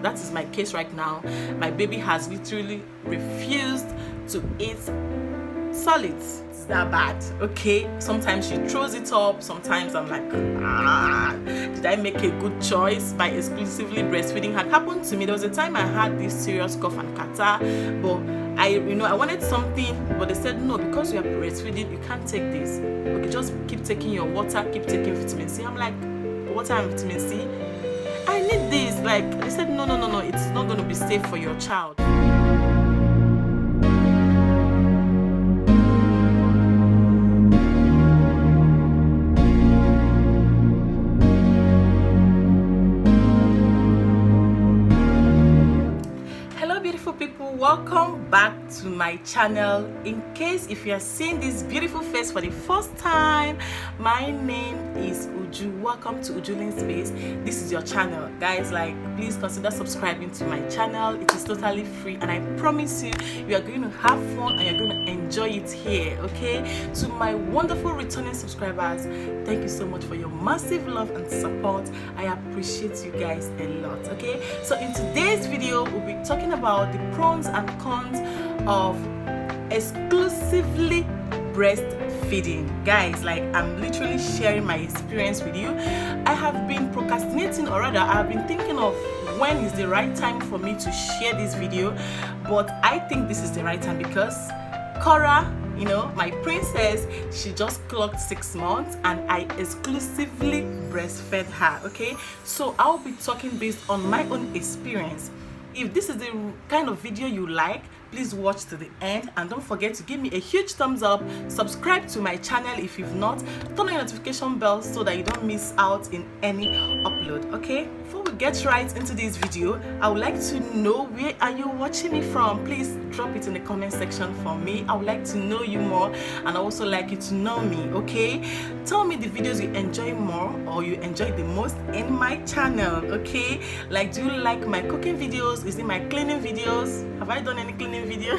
that is my case right now. My baby has literally refused to eat solids. It's that bad, okay? Sometimes she throws it up. Sometimes I'm like, did I make a good choice by exclusively breastfeeding her? It happened to me. There was a time I had this serious cough and catarrh, but I wanted something, but they said no, because you are breastfeeding, you can't take this. Okay, just keep taking your water, keep taking vitamin C. I'm like, water and vitamin C? I need this. Like, they said no, it's not going to be safe for your child. Welcome back to my channel. In case if you are seeing this beautiful face for the first time, my name is Uju. Welcome to Ujulinn Space. This is your channel, guys. Like, please consider subscribing to my channel. It is totally free, and I promise you, you are going to have fun and you're going to enjoy it here. Okay, to my wonderful returning subscribers, thank you so much for your massive love and support. I appreciate you guys a lot. Okay, so in today's video we'll be talking about the pros and cons of exclusively breastfeeding. Guys, like, I'm literally sharing my experience with you. I have been procrastinating, or rather I have been thinking of when is the right time for me to share this video, but I think this is the right time because Kora, my princess, she just clocked 6 months and I exclusively breastfed her. Okay, so I'll be talking based on my own experience. If this is the kind of video you like, please watch to the end, and don't forget to give me a huge thumbs up. Subscribe to my channel if you've not. Turn on your notification bell so that you don't miss out in any upload. Okay, before we get right into this video, I would like to know, where are you watching me from? Please drop it in the comment section for me. I would like to know you more, and I also like you to know me. Okay, tell me the videos you enjoy more or you enjoy the most in my channel. Okay, like, do you like my cooking videos? Is it my cleaning videos? Have I done any cleaning video?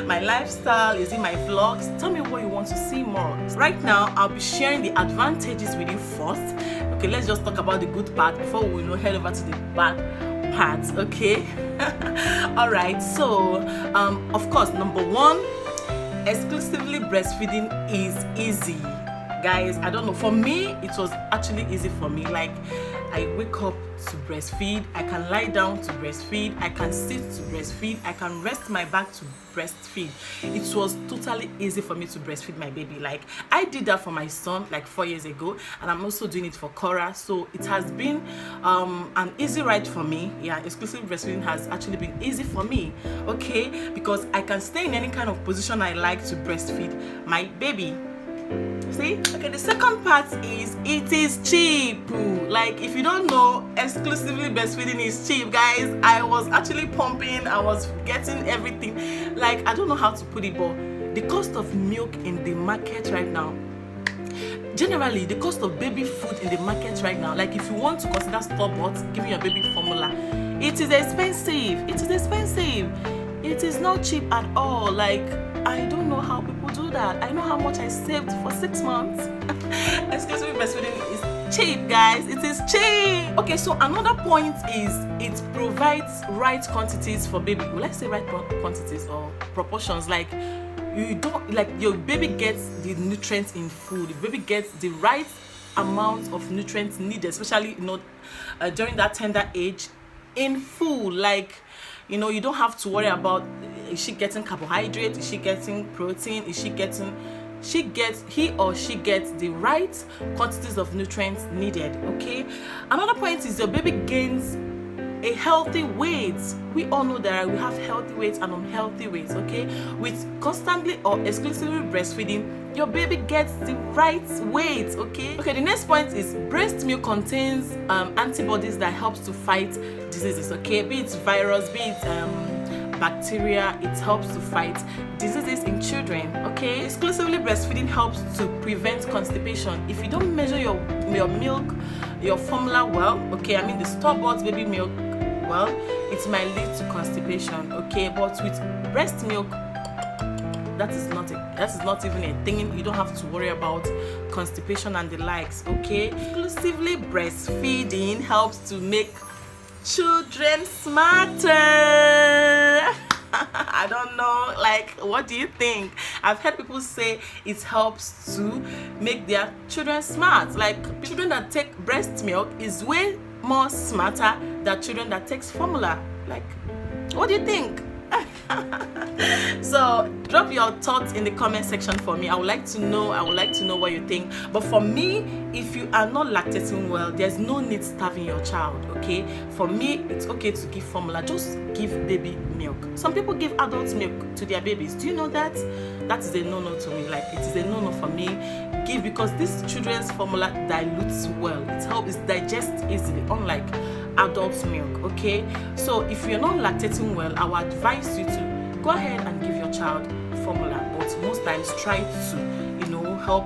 My lifestyle? Is it my vlogs? Tell me what you want to see more. Right now I'll be sharing the advantages with you first. Okay, let's just talk about the good part before we head over to the bad parts. Okay. All right, so of course, number one, exclusively breastfeeding is easy. Guys, I don't know, for me it was actually easy for me. Like, I wake up to breastfeed, I can lie down to breastfeed, I can sit to breastfeed, I can rest my back to breastfeed. It was totally easy for me to breastfeed my baby. Like, I did that for my son like 4 years ago, and I'm also doing it for Koras. So it has been an easy ride for me. Yeah, exclusive breastfeeding has actually been easy for me. Okay, because I can stay in any kind of position I like to breastfeed my baby. See? Okay, the second part is it is cheap. Like, if you don't know, exclusively breastfeeding is cheap, guys. I was actually pumping, I was getting everything. Like, I don't know how to put it, but the cost of milk in the market right now, generally the cost of baby food in the market right now, like, if you want to consider store-bought, giving your baby formula, it is expensive. It is expensive. It is not cheap at all. Like, I don't know how people do that. I know how much I saved for 6 months. Exclusively breastfeeding is cheap, guys. It is cheap. Okay, so another point is it provides right quantities for baby. Will I say right quantities or proportions? Like, you don't, like, your baby gets the nutrients in food. The baby gets the right amount of nutrients needed, especially during that tender age, in food. Like, you don't have to worry about, is she getting carbohydrate, is she getting protein, he or she gets the right quantities of nutrients needed. Okay, another point is your baby gains a healthy weight. We all know that we have healthy weights and unhealthy weights. Okay, with constantly or exclusively breastfeeding, your baby gets the right weight. Okay, the next point is breast milk contains antibodies that helps to fight diseases. Okay, be it virus, be it bacteria, it helps to fight diseases in children. Okay, exclusively breastfeeding helps to prevent constipation. If you don't measure your milk, your formula well, okay, I mean the store-bought baby milk well, it might lead to constipation. Okay, but with breast milk, that is not even a thing. You don't have to worry about constipation and the likes. Okay, exclusively breastfeeding helps to make children smarter. I don't know, like, what do you think? I've heard people say it helps to make their children smart. Like, children that take breast milk is way more smarter than children that takes formula. Like, what do you think? So drop your thoughts in the comment section for me. I would like to know what you think. But for me, if you are not lactating well, there's no need starving your child. Okay, for me, it's okay to give formula. Just give baby milk. Some people give adult milk to their babies. Do you know that? That is a no-no to me. Like, it is a no-no for me. Give, because this children's formula dilutes well. It helps digest easily, unlike adult milk. Okay, so if you're not lactating well, I would advise you to go ahead and give your child formula, but most times try to help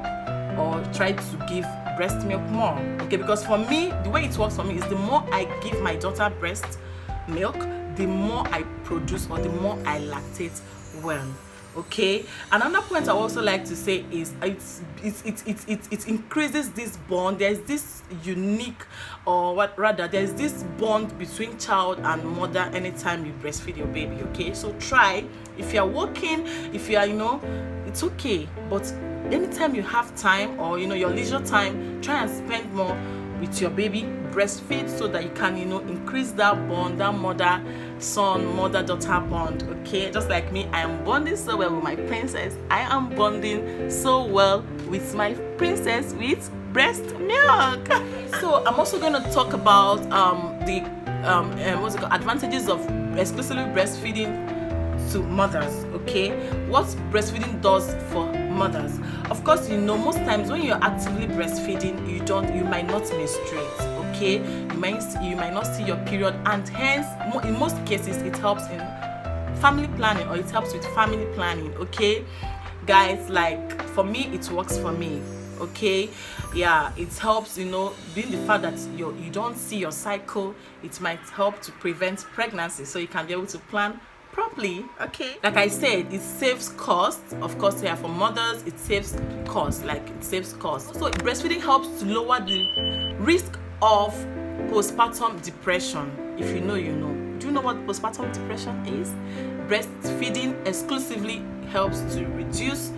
or try to give breast milk more. Okay, because for me, the way it works for me is the more I give my daughter breast milk, the more I produce, or the more I lactate well. Okay, another point I also like to say is it increases this bond. There's this unique, or what rather, there's this bond between child and mother anytime you breastfeed your baby. Okay, so try, if you're working, if you are it's okay, but anytime you have time, or your leisure time, try and spend more with your baby. Breastfeed so that you can increase that bond, that mother-son, mother-daughter bond. Okay, just like me, I am bonding so well with my princess. I am bonding so well with my princess with breast milk. So I'm also going to talk about the advantages of exclusively breastfeeding to mothers. Okay, what breastfeeding does for mothers. Of course, most times when you're actively breastfeeding, you might not menstruate. Okay, you might not see your period, and hence in most cases it helps in family planning, or it helps with family planning. Okay, guys, like, for me, it works for me. Okay, yeah, it helps, being the fact that you don't see your cycle, it might help to prevent pregnancy, so you can be able to plan properly. Okay, like I said, it saves cost. Of course, yeah, for mothers, it saves cost. So breastfeeding helps to lower the risk of postpartum depression. If you know, you know. Do you know what postpartum depression is? Breastfeeding exclusively helps to reduce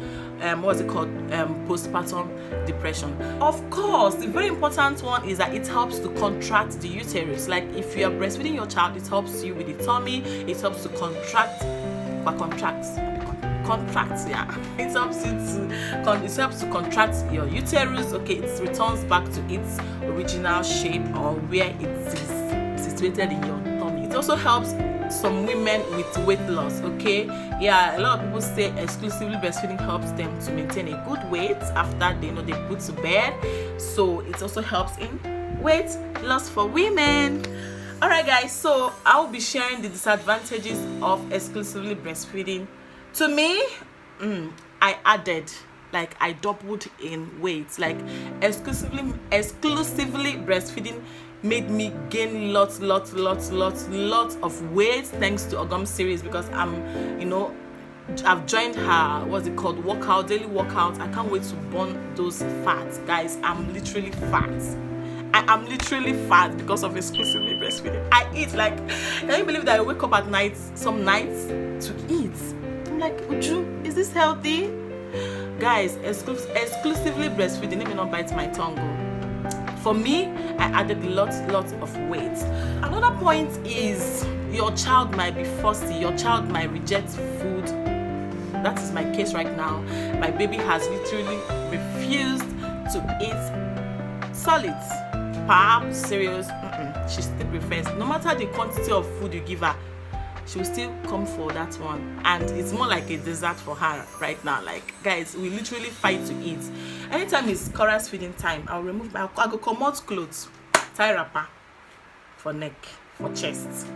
postpartum depression. Of course, the very important one is that it helps to contract the uterus. Like, if you are breastfeeding your child, it helps you with the tummy. It helps to contract. Yeah, it helps to contract your uterus. Okay, it returns back to its original shape, or where it is situated in your tummy. It also helps some women with weight loss. Okay, yeah, a lot of people say exclusively breastfeeding helps them to maintain a good weight after they put to bed. So it also helps in weight loss for women. All right, guys, so I'll be sharing the disadvantages of exclusively breastfeeding. To me, I doubled in weight. Like, exclusively breastfeeding made me gain lots of weight, thanks to Ogum series, because I've joined her daily workout. I can't wait to burn those fats, guys. I'm literally fat. I am literally fat because of exclusively breastfeeding. I eat, like, can you believe that I wake up at night, some nights, to eat? I'm like, Uju, is this healthy? Guys, exclusively breastfeeding, let me not bite my tongue. For me, I added lots of weight. Another point is your child might be fussy. Your child might reject food. That is my case right now. My baby has literally refused to eat solids, pap, cereals. She still prefers, no matter the quantity of food you give her, she will still come for that one, and it's more like a dessert for her right now. Like, guys, we literally fight to eat. Anytime it's Koras feeding time, I'll go comot clothes, tie wrapper for neck, for chest,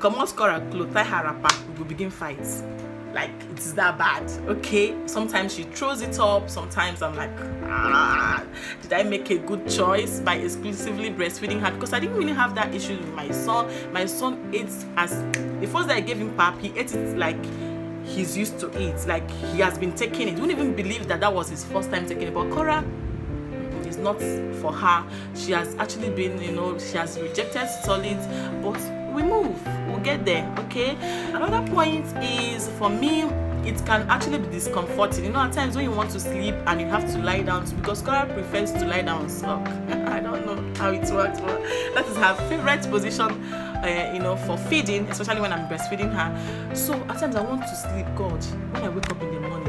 comot Kora clothes, tie her wrapper, we will begin fights. Like, it's that bad. Okay, sometimes she throws it up, sometimes I'm like, did I make a good choice by exclusively breastfeeding her? Because I didn't really have that issue with my son. My son eats, as the first day I gave him pap, he ate it like he's used to eat, like he has been taking it. You wouldn't even believe that was his first time taking it. But Kora, he's not for her. She has actually been, she has rejected solids, but we move, we'll get there. Okay, another point is, for me, it can actually be discomforting. At times when you want to sleep and you have to lie down, because Kora prefers to lie down on sock. I don't know how it works, but that is her favorite position, for feeding, especially when I'm breastfeeding her. So at times I want to sleep. God, when I wake up in the morning,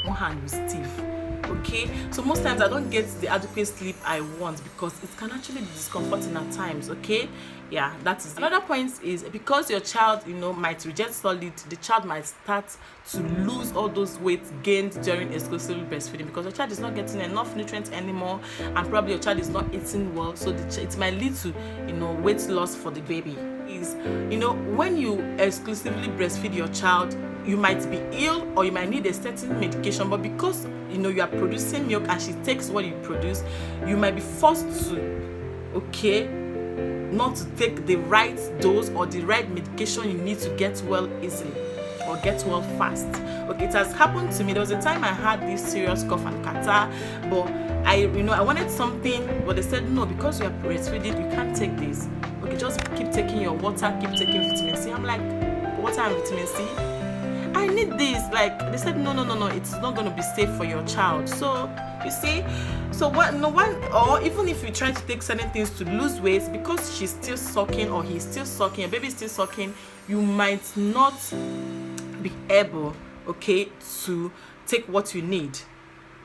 one hand will stiff. Okay, so most times I don't get the adequate sleep I want, because it can actually be discomforting at times. Okay, yeah, that is it. Another point is, because your child might reject solid, the child might start to lose all those weight gained during exclusive breastfeeding, because your child is not getting enough nutrients anymore, and probably your child is not eating well, so it might lead to weight loss for the baby. Is when you exclusively breastfeed your child, you might be ill or you might need a certain medication, but because you are producing milk and she takes what you produce, you might be forced to not to take the right dose or the right medication you need to get well easily or get well fast. Okay, it has happened to me. There was a time I had this serious cough and catarrh, but I wanted something, but they said no, because you are breastfeeding, you can't take this. Okay, just keep taking your water, keep taking vitamin C. I'm like, water and vitamin C? I need this. Like, they said no, it's not going to be safe for your child. So you see, so or even if you try to take certain things to lose weight, because she's still sucking or he's still sucking, your baby is still sucking, you might not be able to take what you need,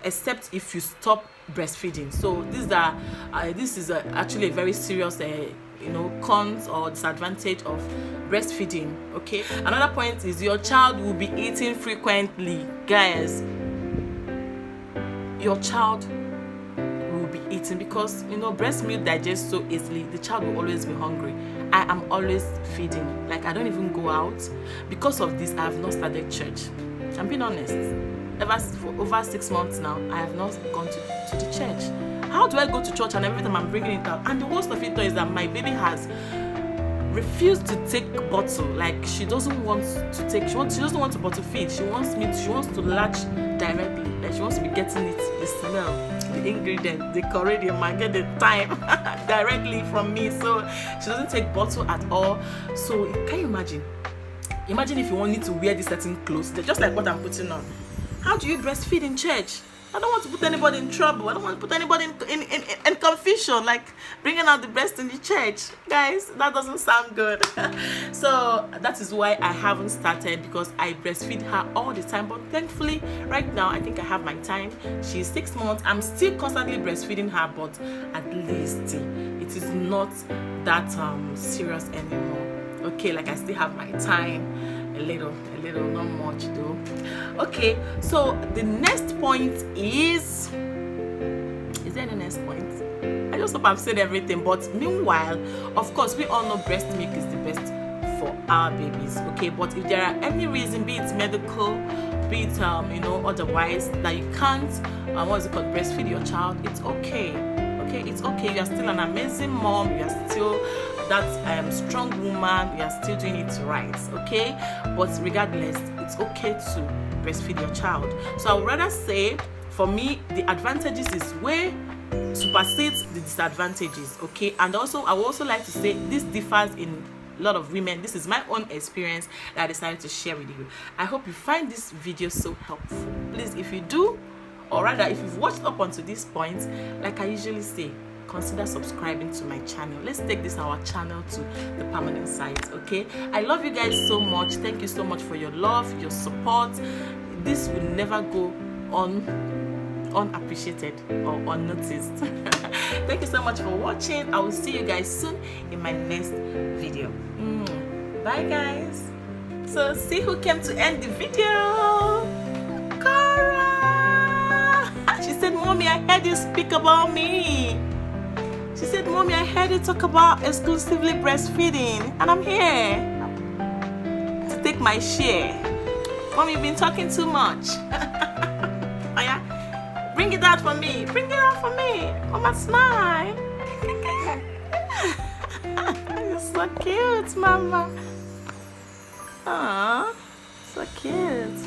except if you stop breastfeeding. So this is actually a very serious cons or disadvantage of breastfeeding. Okay, another point is, your child will be eating frequently. Guys, your child will be eating, because breast milk digests so easily. The child will always be hungry. I am always feeding. Like, I don't even go out. Because of this, I have not started church. I'm being honest. For over 6 months now, I have not gone to the church. How do I go to church and every time I'm bringing it out? And the worst of it is that my baby has refused to take bottle. Like, she doesn't want to take, she doesn't want to bottle feed. She wants to latch directly. Like, she wants to be getting it, the smell, the ingredient, the kora, the maggi, the thyme directly from me. So she doesn't take bottle at all. So can you imagine? Imagine if you wanted to wear this certain clothes, just like what I'm putting on. How do you breastfeed in church? I don't want to put anybody in trouble. I don't want to put anybody in confusion, like bringing out the breast in the church. Guys, that doesn't sound good. So that is why I haven't started, because I breastfeed her all the time. But thankfully, right now, I think I have my time. She's 6 months. I'm still constantly breastfeeding her, but at least it is not that serious anymore. Okay, like I still have my time. A little, not much though. Okay, so the next point is there any next point? I just hope I've said everything. But meanwhile, of course, we all know breast milk is the best for our babies. Okay, but if there are any reason, be it medical, be it otherwise, that you can't breastfeed your child, it's okay. Okay, it's okay. You are still an amazing mom. You are still that strong woman. You are still doing it right. Okay, but regardless, it's okay to breastfeed your child. So I would rather say, for me, the advantages is way supersedes the disadvantages. Okay, and also I would also like to say this differs in a lot of women. This is my own experience that I decided to share with you. I hope you find this video so helpful. Please, if you do, or rather if you've watched up until this point, like I usually say, consider subscribing to my channel. Let's take this our channel to the permanent site. Okay, I love you guys so much. Thank you so much for your love, your support. This will never go unappreciated or unnoticed. Thank you so much for watching. I will see you guys soon in my next video. Bye guys. So see who came to end the video. Kora. She said, "Mommy, I heard you speak about me." She said, "Mommy, I heard you talk about exclusively breastfeeding, and I'm here to take my share." Mommy, you've been talking too much. Oh yeah? Bring it out for me. Bring it out for me. Mama, smile. You're so cute, Mama. Aww, so cute.